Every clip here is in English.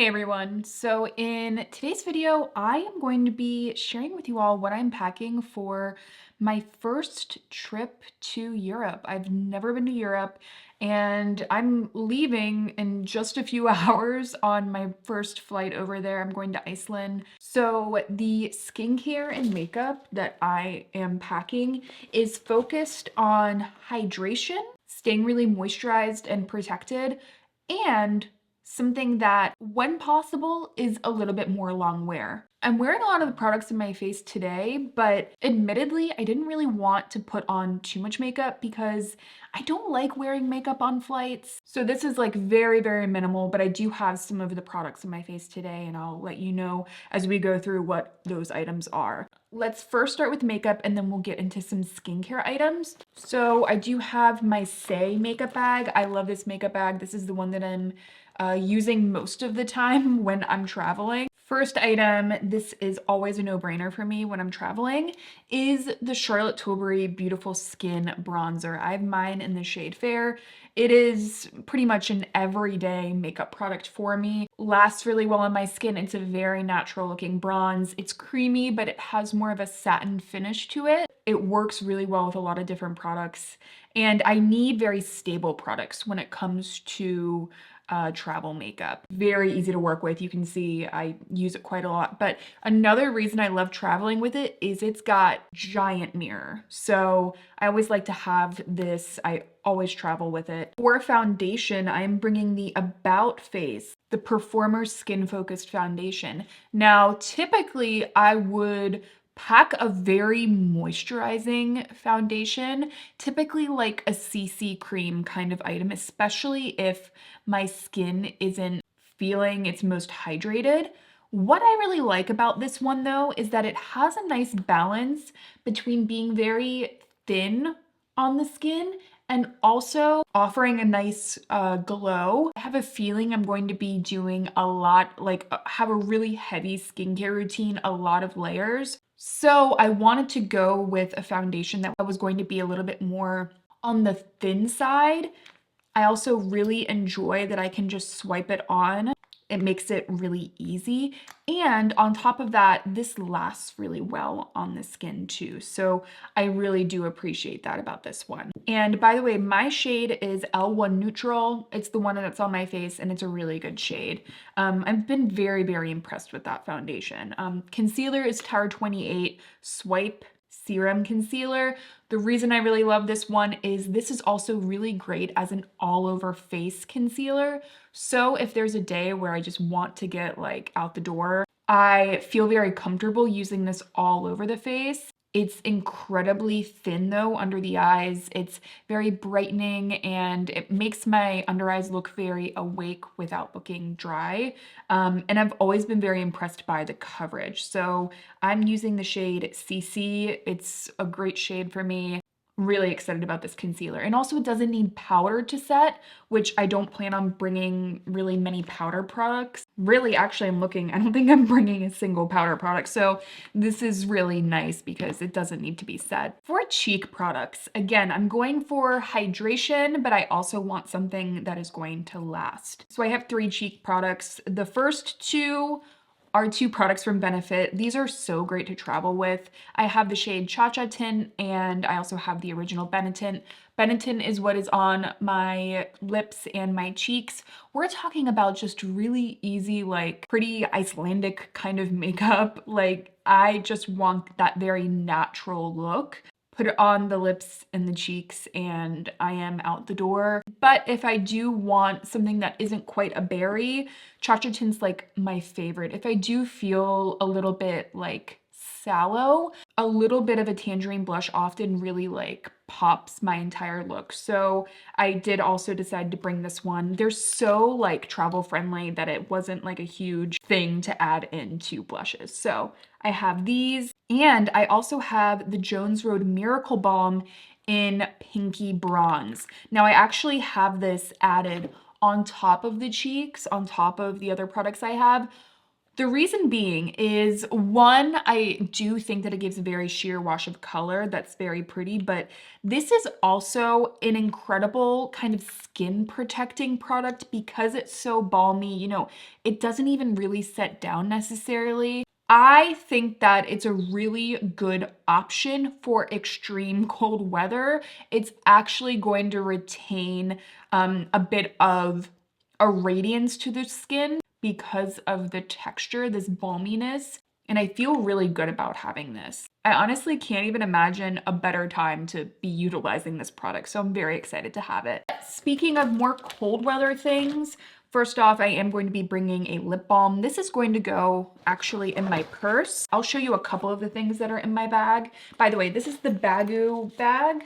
Hey everyone, so in today's video, I am going to be sharing with you all what I'm packing for my first trip to Europe. I've never been to Europe and I'm leaving in just a few hours on my first flight over there. I'm going to Iceland. So the skincare and makeup that I am packing is focused on hydration, staying really moisturized and protected, and something that, when possible, is a little bit more long wear. I'm wearing a lot of the products in my face today, but admittedly, I didn't really want to put on too much makeup because I don't like wearing makeup on flights. So this is like very, very minimal, but I do have some of the products in my face today, and I'll let you know as we go through what those items are. Let's first start with makeup and then we'll get into some skincare items. So I do have my Say makeup bag. I love this makeup bag. This is the one that I'm using most of the time when I'm traveling. First item, this is always a no-brainer for me when I'm traveling, is the Charlotte Tilbury Beautiful Skin Bronzer. I have mine in the shade Fair. It is pretty much an everyday makeup product for me. Lasts really well on my skin. It's a very natural looking bronze. It's creamy, but it has more of a satin finish to it. It works really well with a lot of different products. And I need very stable products when it comes to travel makeup. Very easy to work with. You can see I use it quite a lot. But another reason I love traveling with it is it's got giant mirror. So I always like to have this. I always travel with it. For foundation, I'm bringing the About Face, the Performer Skin Focused Foundation. Now, typically I would pack a very moisturizing foundation, typically like a CC cream kind of item, especially if my skin isn't feeling its most hydrated. What I really like about this one though is that it has a nice balance between being very thin on the skin and also offering a nice glow. I have a feeling I'm going to be doing a lot, have a really heavy skincare routine, a lot of layers. So I wanted to go with a foundation that was going to be a little bit more on the thin side. I also really enjoy that I can just swipe it on. It makes it really easy. And on top of that, this lasts really well on the skin too. So I really do appreciate that about this one. And by the way, my shade is L1 Neutral. It's the one that's on my face and it's a really good shade. I've been very, very impressed with that foundation. Concealer is Tower 28 Swipe Serum Concealer. The reason I really love this one is this is also really great as an all over face concealer. So if there's a day where I just want to get like out the door, I feel very comfortable using this all over the face. It's incredibly thin though under the eyes. It's very brightening and it makes my under eyes look very awake without looking dry. And I've always been very impressed by the coverage. So I'm using the shade CC. It's a great shade for me. Really excited about this concealer. And also it doesn't need powder to set, which I don't plan on bringing really many powder products. Really, actually, I don't think I'm bringing a single powder product. So this is really nice because it doesn't need to be set. For cheek products, again, I'm going for hydration, but I also want something that is going to last. So I have 3 cheek products. The first 2 are 2 products from Benefit. These are so great to travel with. I have the shade Cha Cha Tint and I also have the original Benetint. Benetint is what is on my lips and my cheeks. We're talking about just really easy, like pretty Icelandic kind of makeup. Like I just want that very natural look. Put it on the lips and the cheeks and I am out the door. But if I do want something that isn't quite a berry, Cha Cha Tint's like my favorite. If I do feel a little bit like sallow, a little bit of a tangerine blush often really like pops my entire look. So I did also decide to bring this one. They're so like travel friendly that it wasn't like a huge thing to add into blushes. So I have these and I also have the Jones Road Miracle Balm in Pinky Bronze. Now I actually have this added on top of the cheeks, on top of the other products I have. The reason being is one, I do think that it gives a very sheer wash of color that's very pretty, but this is also an incredible kind of skin protecting product because it's so balmy. You know, it doesn't even really set down necessarily. I think that it's a really good option for extreme cold weather. It's actually going to retain a bit of a radiance to the skin because of the texture, this balminess, and I feel really good about having this. I honestly can't even imagine a better time to be utilizing this product, so I'm very excited to have it. Speaking of more cold weather things, first off, I am going to be bringing a lip balm. This is going to go actually in my purse. I'll show you a couple of the things that are in my bag. By the way, this is the Baggu bag.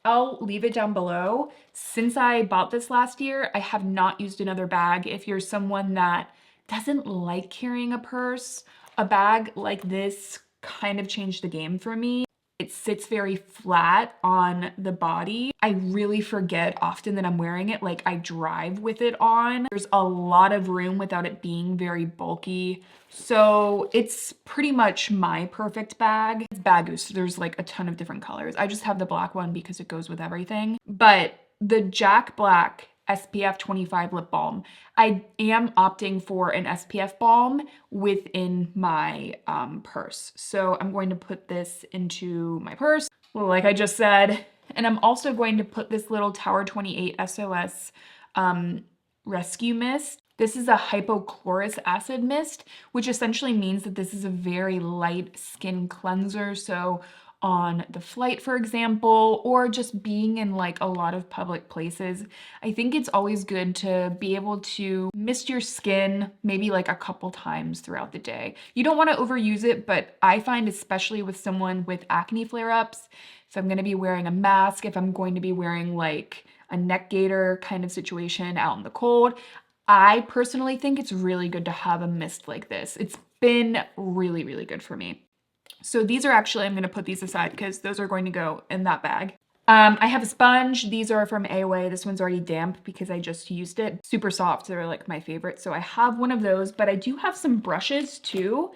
I'll leave it down below. Since I bought this last year, I have not used another bag. If you're someone that doesn't like carrying a purse, a bag like this kind of changed the game for me. It sits very flat on the body. I really forget often that I'm wearing it, like I drive with it on. There's a lot of room without it being very bulky. So it's pretty much my perfect bag. It's Baggu, so there's like a ton of different colors. I just have the black one because it goes with everything. But the Jack Black SPF 25 lip balm, I am opting for an SPF balm within my purse. So I'm going to put this into my purse, like I just said. And I'm also going to put this little Tower 28 SOS rescue mist. This is a hypochlorous acid mist, which essentially means that this is a very light skin cleanser. So on the flight, for example, or just being in like a lot of public places, I think it's always good to be able to mist your skin maybe like a couple times throughout the day. You don't want to overuse it, but I find especially with someone with acne flare-ups, if I'm going to be wearing a mask, if I'm going to be wearing like a neck gaiter kind of situation out in the cold, I personally think it's really good to have a mist like this. It's been really, really good for me. So these are actually, I'm gonna put these aside because those are going to go in that bag. I have a sponge. These are from AOA. This one's already damp because I just used it. Super soft, they're like my favorite. So I have one of those, but I do have some brushes too.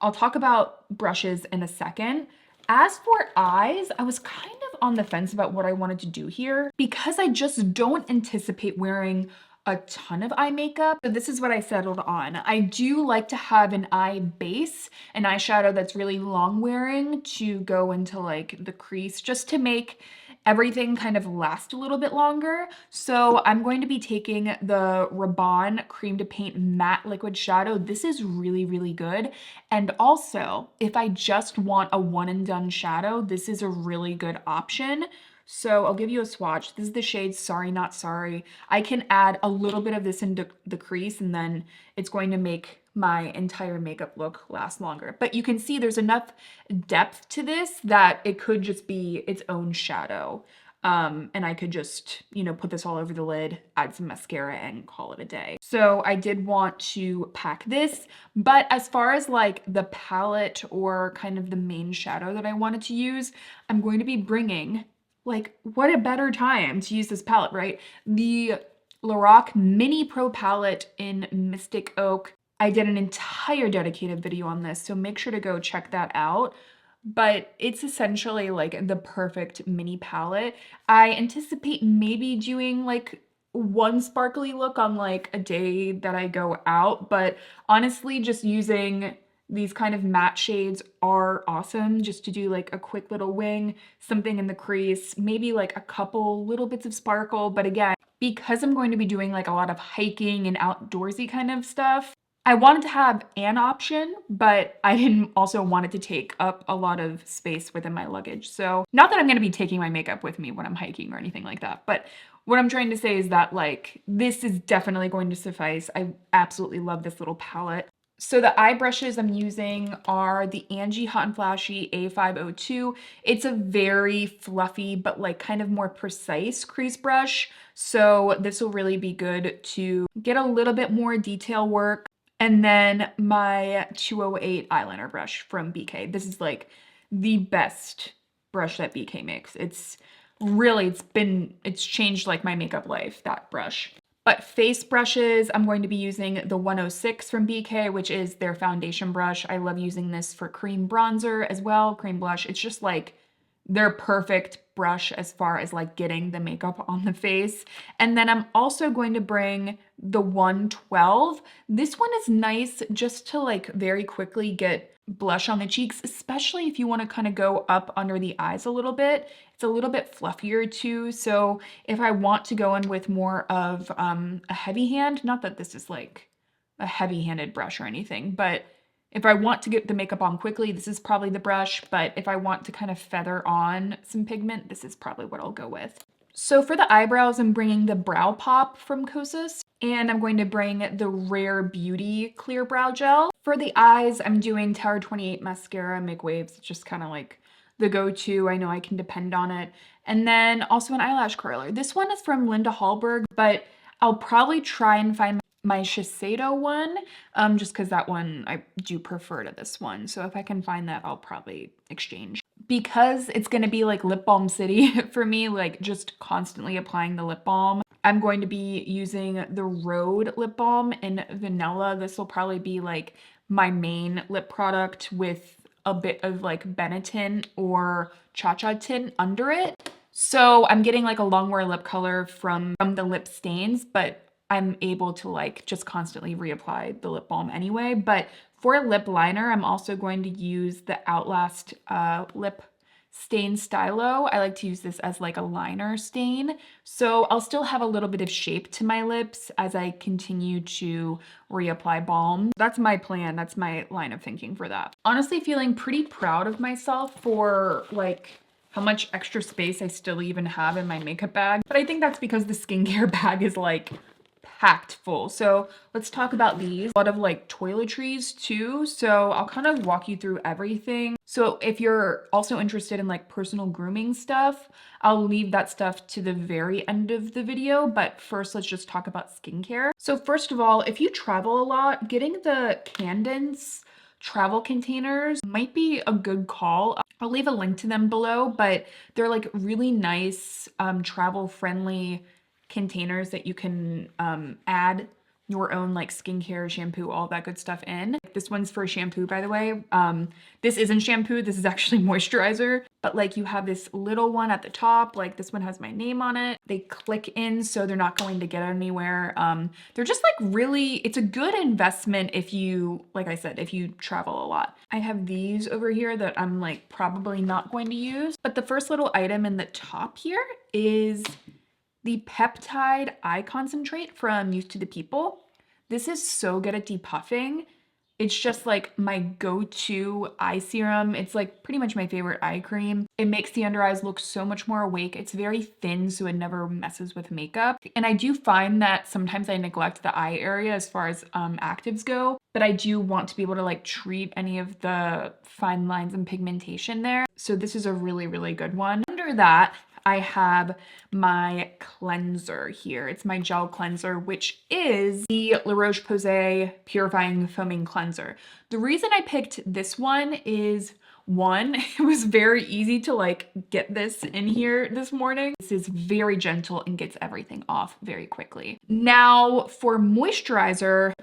I'll talk about brushes in a second. As for eyes, I was kind of on the fence about what I wanted to do here because I just don't anticipate wearing a ton of eye makeup. So this is what I settled on. I do like to have an eye base, an eyeshadow that's really long wearing to go into like the crease just to make everything kind of last a little bit longer. So I'm going to be taking the Rabanne Cream to Paint Matte Liquid Shadow. This is really, really good. And also, if I just want a one and done shadow, this is a really good option. So I'll give you a swatch. This is the shade Sorry Not Sorry. I can add a little bit of this into the crease and then it's going to make my entire makeup look last longer. But you can see there's enough depth to this that it could just be its own shadow. And I could just, you know, put this all over the lid, add some mascara and call it a day. So I did want to pack this, but as far as like the palette or kind of the main shadow that I wanted to use, I'm going to be bringing, like, what a better time to use this palette, right? The Lorac Mini Pro palette in Mystic Oak. I did an entire dedicated video on this, so make sure to go check that out. But it's essentially like the perfect mini palette. I anticipate maybe doing like one sparkly look on like a day that I go out, but honestly, just using these kind of matte shades are awesome just to do like a quick little wing, something in the crease, maybe like a couple little bits of sparkle. But again, because I'm going to be doing like a lot of hiking and outdoorsy kind of stuff, I wanted to have an option, but I didn't also want it to take up a lot of space within my luggage. So not that I'm going to be taking my makeup with me when I'm hiking or anything like that, but what I'm trying to say is that like this is definitely going to suffice. I absolutely love this little palette. So the eye brushes I'm using are the Angie Hot and Flashy A502. It's a very fluffy, but like kind of more precise crease brush. So this will really be good to get a little bit more detail work. And then my 208 eyeliner brush from BK. This is like the best brush that BK makes. It's really, it's changed like my makeup life, that brush. But face brushes, I'm going to be using the 106 from BK, which is their foundation brush. I love using this for cream bronzer as well, cream blush. It's just like their perfect brush as far as like getting the makeup on the face. And then I'm also going to bring the 112. This one is nice just to like very quickly get blush on the cheeks, especially if you want to kind of go up under the eyes a little bit. It's a little bit fluffier too. So if I want to go in with more of a heavy hand, not that this is like a heavy-handed brush or anything, but if I want to get the makeup on quickly, this is probably the brush, but if I want to kind of feather on some pigment, this is probably what I'll go with. So for the eyebrows, I'm bringing the Brow Pop from Kosas, and I'm going to bring the Rare Beauty Clear Brow Gel. For the eyes, I'm doing Tower 28 Mascara, Make Waves. It's just kind of like the go-to. I know I can depend on it. And then also an eyelash curler. This one is from Linda Hallberg, but I'll probably try and find my Shiseido one, just because that one I do prefer to this one. So if I can find that, I'll probably exchange. Because it's gonna be like lip balm city for me, like just constantly applying the lip balm, I'm going to be using the Rhode lip balm in vanilla. This will probably be like my main lip product with a bit of like Benetton or Cha-Cha tint under it. So I'm getting like a long-wear lip color from the lip stains, but I'm able to like just constantly reapply the lip balm anyway. But for a lip liner, I'm also going to use the Outlast lip stain stylo. I like to use this as like a liner stain. So I'll still have a little bit of shape to my lips as I continue to reapply balm. That's my plan. That's my line of thinking for that. Honestly, feeling pretty proud of myself for like how much extra space I still even have in my makeup bag. But I think that's because the skincare bag is like packed full. So let's talk about these. A lot of like toiletries too. So I'll kind of walk you through everything. So if you're also interested in like personal grooming stuff, I'll leave that stuff to the very end of the video. But first, let's just talk about skincare. So first of all, if you travel a lot, getting the Candence travel containers might be a good call. I'll leave a link to them below, but they're like really nice, travel friendly containers that you can add your own like skincare, shampoo, all that good stuff in. This one's for shampoo, by the way. This isn't shampoo, this is actually moisturizer, but like you have this little one at the top, like this one has my name on it. They click in so they're not going to get anywhere. They're just like really, it's a good investment if you, like I said, if you travel a lot. I have these over here that I'm like probably not going to use, but the first little item in the top here is the peptide eye concentrate from Youth to the People. This is so good at depuffing. It's just like my go-to eye serum. It's like pretty much my favorite eye cream. It makes the under eyes look so much more awake. It's very thin, so it never messes with makeup. And I do find that sometimes I neglect the eye area as far as actives go, but I do want to be able to like treat any of the fine lines and pigmentation there. So this is a really, really good one. Under that, I have my cleanser here. It's my gel cleanser, which is the La Roche-Posay Purifying Foaming Cleanser. The reason I picked this one is one, it was very easy to like get this in here this morning. This is very gentle and gets everything off very quickly. Now for moisturizer,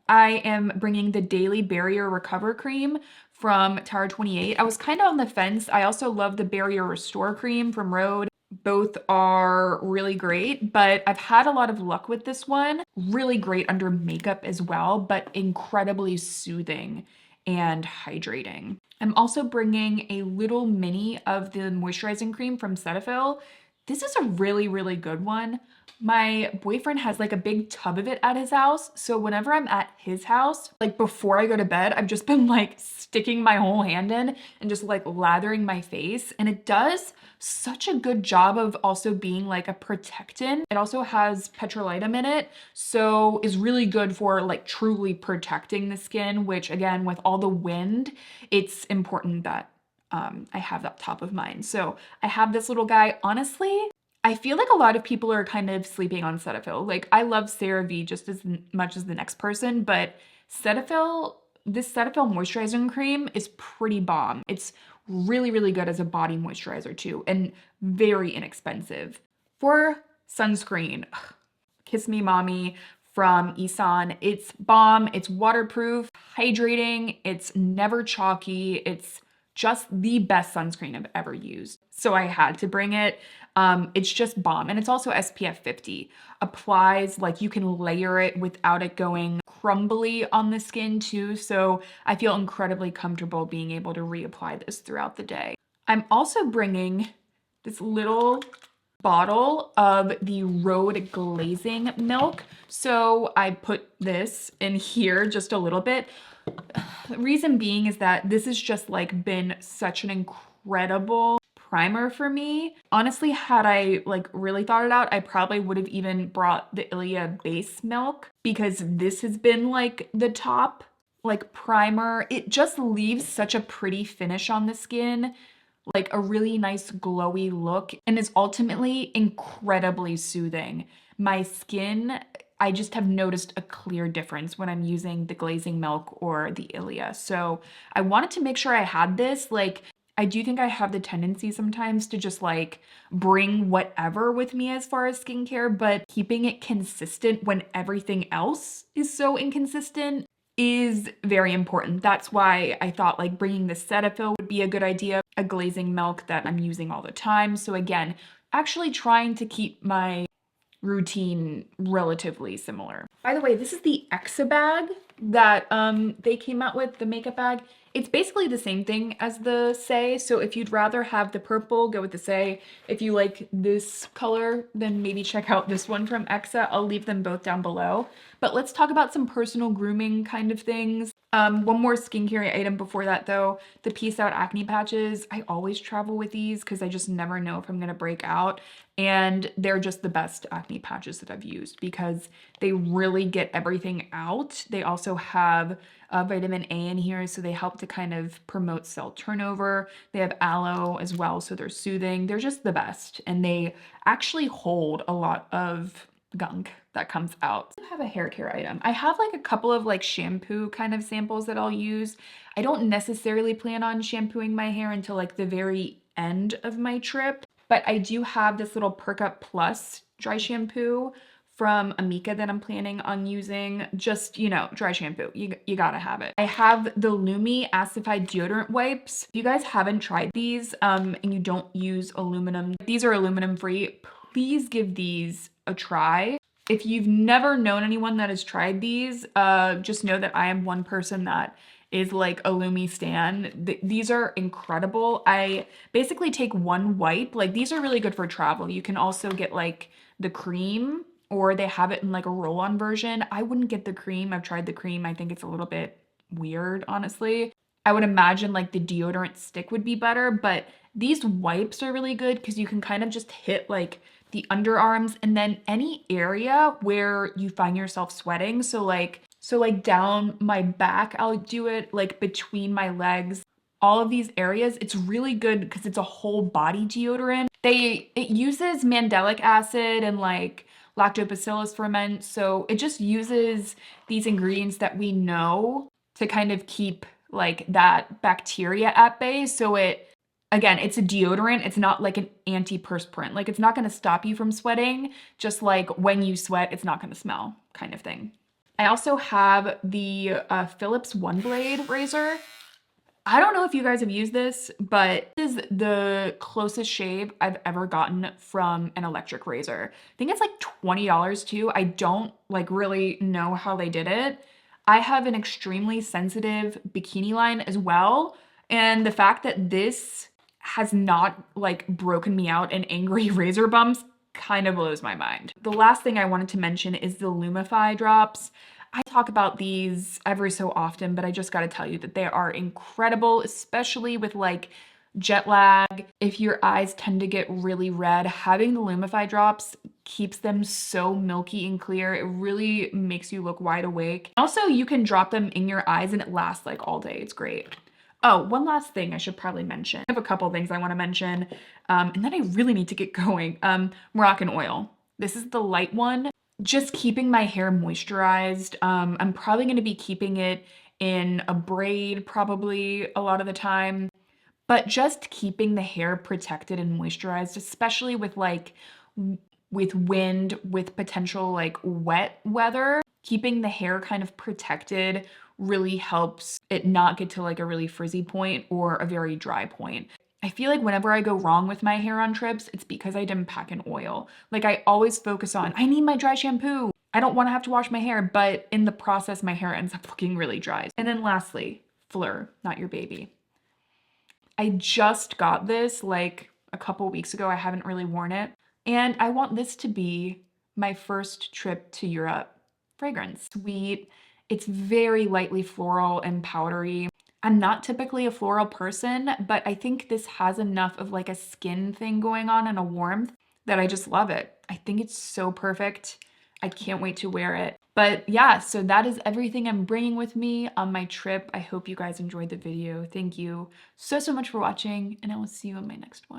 I am bringing the Daily Barrier Recover Cream from Tower 28. I was kind of on the fence. I also love the Barrier Restore Cream from Rhode. Both are really great, but I've had a lot of luck with this one. Really great under makeup as well, but incredibly soothing and hydrating. I'm also bringing a little mini of the moisturizing cream from Cetaphil. This is a really, really good one. My boyfriend has like a big tub of it at his house. So whenever I'm at his house, like before I go to bed, I've just been like sticking my whole hand in and just like lathering my face. And it does such a good job of also being like a protectant. It also has petrolatum in it, so is really good for like truly protecting the skin, which again, with all the wind, it's important that I have that top of mind. So I have this little guy. Honestly, I feel like a lot of people are kind of sleeping on Cetaphil. Like I love CeraVe just as much as the next person, but Cetaphil, this Cetaphil moisturizing cream is pretty bomb. It's really, really good as a body moisturizer too, and very inexpensive. For sunscreen, Kiss Me Mommy from Isan. It's bomb, it's waterproof, hydrating, it's never chalky, it's just the best sunscreen I've ever used. So I had to bring it. It's just bomb, and it's also SPF 50. Applies, like you can layer it without it going crumbly on the skin too, so I feel incredibly comfortable being able to reapply this throughout the day. I'm also bringing this little bottle of the Road glazing milk. So I put this in here just a little bit. The reason being is that this has just like been such an incredible primer for me. Honestly, had I like really thought it out, I probably would have even brought the Ilia base milk, because this has been like the top like primer. It just leaves such a pretty finish on the skin, like a really nice glowy look, and is ultimately incredibly soothing. My skin, I just have noticed a clear difference when I'm using the glazing milk or the Ilia. So I wanted to make sure I had this. Like, I do think I have the tendency sometimes to just like bring whatever with me as far as skincare, but keeping it consistent when everything else is so inconsistent is very important. That's why I thought like bringing the Cetaphil would be a good idea, a glazing milk that I'm using all the time. So again, actually trying to keep my routine relatively similar. By the way, this is the Exa bag that they came out with, the makeup bag. It's basically the same thing as the Say, so if you'd rather have the purple, go with the Say. If you like this color, then maybe check out this one from Exa. I'll leave them both down below. But let's talk about some personal grooming kind of things. One more skincare item before that though, the Peace Out acne patches. I always travel with these because I just never know if I'm gonna break out. And they're just the best acne patches that I've used because they really get everything out. They also have vitamin A in here, so they help to kind of promote cell turnover. They have aloe as well, so they're soothing. They're just the best, and they actually hold a lot of gunk that comes out. I have a hair care item. I have like a couple of like shampoo kind of samples that I'll use. I don't necessarily plan on shampooing my hair until like the very end of my trip, but I do have this little Perk Up Plus dry shampoo from Amika that I'm planning on using. Just, you know, dry shampoo. You gotta have it. I have the Lumi Acidified Deodorant Wipes. If you guys haven't tried these and you don't use aluminum, these are aluminum free, please give these a try. If you've never known anyone that has tried these, just know that I am one person that is like a Lumi stan. These are incredible. I basically take one wipe. Like, these are really good for travel. You can also get like the cream, or they have it in like a roll-on version. I wouldn't get the cream. I've tried the cream. I think it's a little bit weird, honestly. I would imagine like the deodorant stick would be better, but these wipes are really good because you can kind of just hit like the underarms and then any area where you find yourself sweating. So like down my back, I'll do it like between my legs, all of these areas. It's really good because it's a whole body deodorant. It uses mandelic acid and like lactobacillus ferment. So it just uses these ingredients that we know to kind of keep like that bacteria at bay. So again, it's a deodorant. It's not like an antiperspirant. Like, it's not going to stop you from sweating. Just like when you sweat, it's not going to smell, kind of thing. I also have the Phillips One Blade razor. I don't know if you guys have used this, but this is the closest shave I've ever gotten from an electric razor. I think it's like $20 too. I don't like really know how they did it. I have an extremely sensitive bikini line as well. And the fact that this has not like broken me out in angry razor bumps kind of blows my mind. The last thing I wanted to mention is the Lumify drops. I talk about these every so often, but I just got to tell you that they are incredible, especially with like jet lag. If your eyes tend to get really red, having the Lumify drops keeps them so milky and clear. It really makes you look wide awake. Also, you can drop them in your eyes and it lasts like all day. It's great. Oh, one last thing I should probably mention. I have a couple things I want to mention, and then I really need to get going. Moroccan oil. This is the light one. Just keeping my hair moisturized. I'm probably going to be keeping it in a braid probably a lot of the time, but just keeping the hair protected and moisturized, especially with like with wind, with potential like wet weather. Keeping the hair kind of protected really helps it not get to like a really frizzy point or a very dry point. I feel like whenever I go wrong with my hair on trips, it's because I didn't pack an oil. Like I always focus on, I need my dry shampoo. I don't want to have to wash my hair, but in the process, my hair ends up looking really dry. And then lastly, Fleur, not your baby. I just got this like a couple weeks ago. I haven't really worn it. And I want this to be my first trip to Europe fragrance. Sweet. It's very lightly floral and powdery. I'm not typically a floral person, but I think this has enough of like a skin thing going on and a warmth that I just love it. I think it's so perfect. I can't wait to wear it. But yeah, so that is everything I'm bringing with me on my trip. I hope you guys enjoyed the video. Thank you so much for watching, and I will see you in my next one.